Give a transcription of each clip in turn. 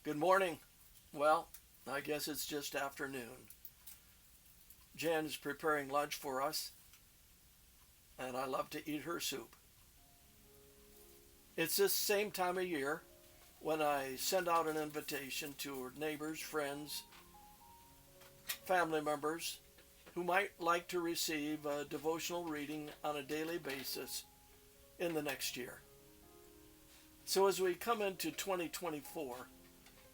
Good morning. Well, I guess it's just afternoon. Jan is preparing lunch for us, and I love to eat her soup. It's this same time of year when I send out an invitation to neighbors, friends, family members who might like to receive a devotional reading on a daily basis in the next year. So as we come into 2024,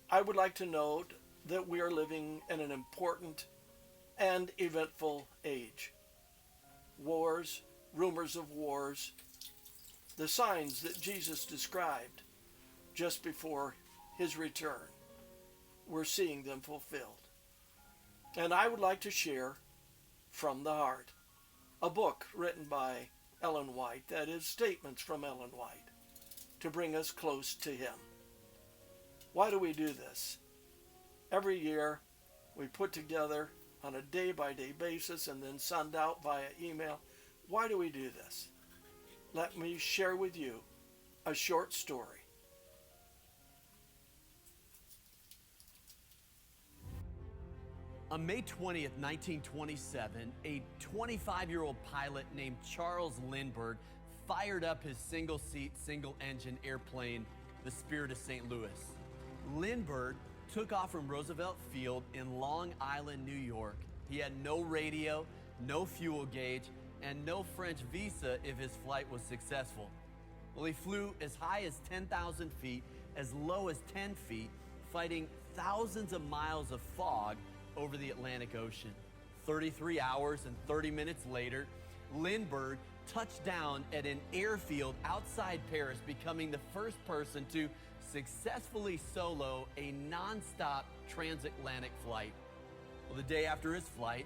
I would like to note that we are living in an important and eventful age. Wars, rumors of wars, the signs that Jesus described just before his return. We're seeing them fulfilled. And I would like to share From the Heart, a book written by Ellen White, that is, statements from Ellen White, to bring us close to him. Why do we do this? Every year, we put together on a day-by-day basis and then send out via email. Why do we do this? Let me share with you a short story. On May 20th, 1927, a 25-year-old pilot named Charles Lindbergh fired up his single-seat, single-engine airplane, the Spirit of St. Louis. Lindbergh took off from Roosevelt Field in Long Island, New York. He had no radio, no fuel gauge, and no French visa if his flight was successful. Well, he flew as high as 10,000 feet, as low as 10 feet, fighting thousands of miles of fog over the Atlantic Ocean. 33 hours and 30 minutes later, Lindbergh touched down at an airfield outside Paris, becoming the first person to successfully solo a non-stop transatlantic flight. Well, the day after his flight,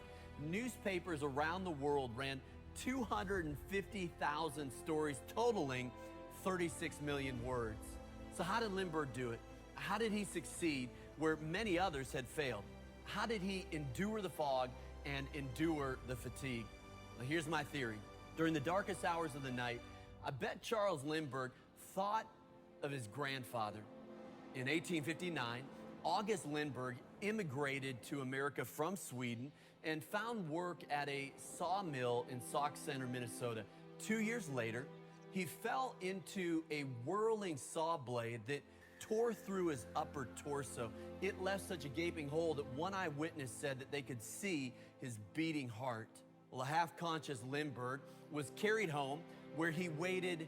newspapers around the world ran 250,000 stories totaling 36 million words. So how did Lindbergh do it? How did he succeed where many others had failed? How did he endure the fog and endure the fatigue? Well, here's my theory. During the darkest hours of the night, I bet Charles Lindbergh thought of his grandfather. In 1859, August Lindbergh immigrated to America from Sweden and found work at a sawmill in Sauk Center, Minnesota. 2 years later, he fell into a whirling saw blade that tore through his upper torso. It left such a gaping hole that one eyewitness said that they could see his beating heart. Well, a half-conscious Lindbergh was carried home where he waited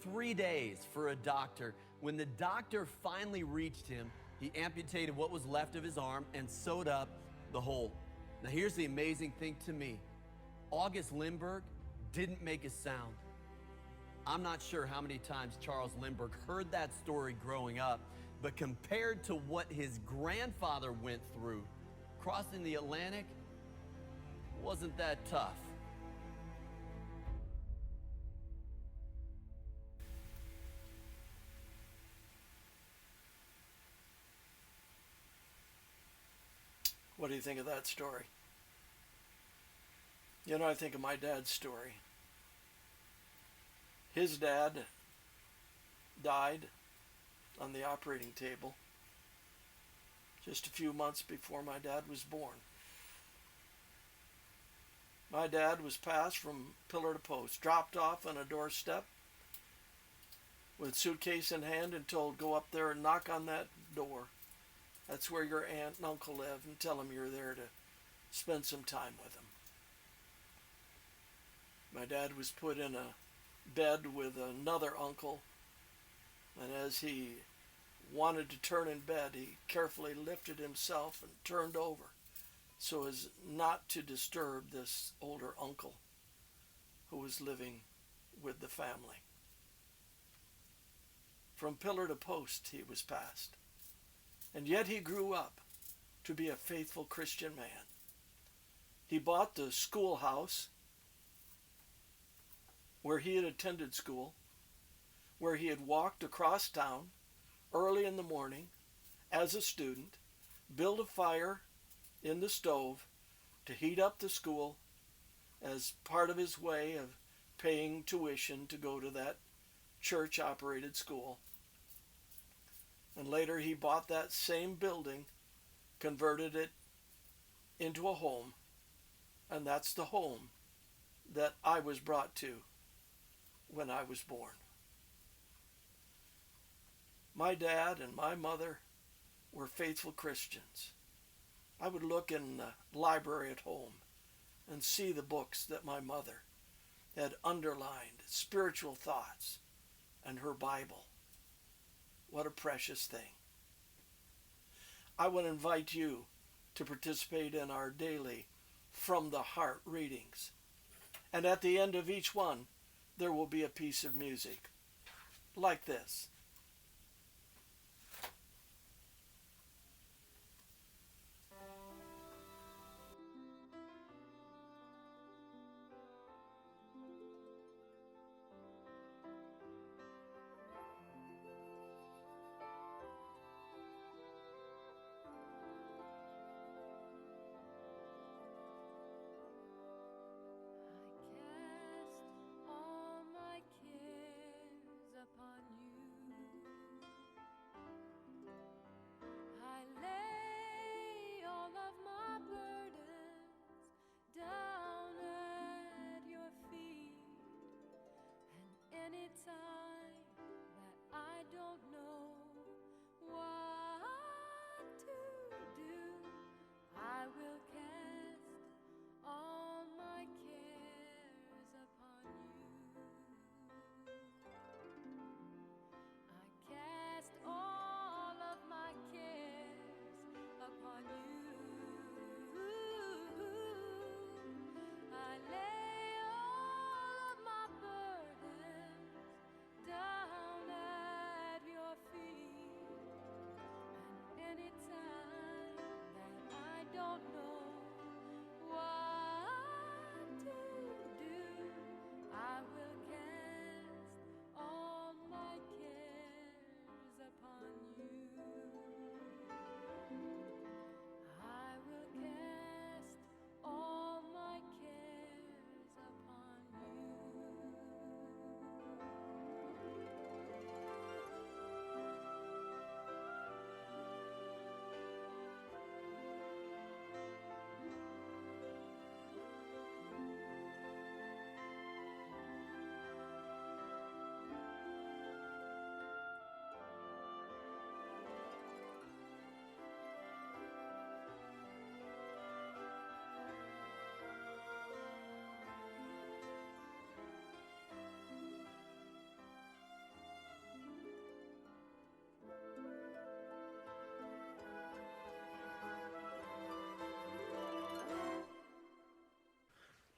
3 days for a doctor. When the doctor finally reached him, he amputated what was left of his arm and sewed up the hole. Now here's the amazing thing to me. August Lindbergh didn't make a sound. I'm not sure how many times Charles Lindbergh heard that story growing up, but compared to what his grandfather went through, crossing the Atlantic wasn't that tough. What do you think of that story? I think of my dad's story. His dad died on the operating table just a few months before my dad was born. My dad was passed from pillar to post, dropped off on a doorstep with suitcase in hand and told, go up there and knock on that door. That's where your aunt and uncle live, and tell them you're there to spend some time with them. My dad was put in a bed with another uncle, and as he wanted to turn in bed, he carefully lifted himself and turned over so as not to disturb this older uncle who was living with the family. From pillar to post he was passed, and yet he grew up to be a faithful Christian man. He bought the schoolhouse where he had attended school, where he had walked across town early in the morning as a student, built a fire in the stove to heat up the school as part of his way of paying tuition to go to that church-operated school. And later he bought that same building, converted it into a home, and that's the home that I was brought to when I was born. My dad and my mother were faithful Christians. I would look in the library at home and see the books that my mother had underlined, spiritual thoughts, and her Bible. What a precious thing. I would invite you to participate in our daily From the Heart readings. And at the end of each one, there will be a piece of music like this.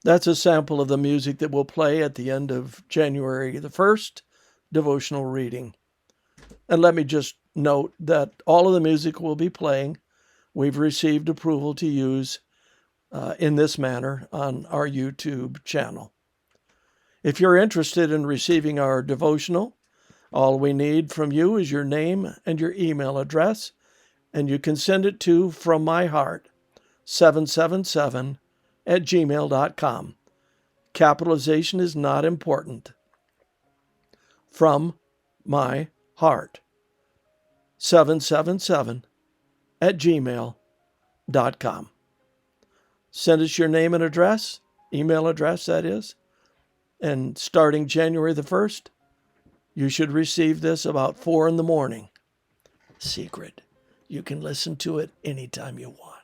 That's a sample of the music that will play at the end of January the 1st devotional reading. And let me just note that all of the music we'll be playing, we've received approval to use in this manner on our YouTube channel. If you're interested in receiving our devotional, all we need from you is your name and your email address, and you can send it to From My Heart, 777@gmail.com. Capitalization is not important. From My Heart, 777@gmail.com. Send us your name and address, email address that is, and starting January the 1st, you should receive this about 4 in the morning. Secret. You can listen to it anytime you want.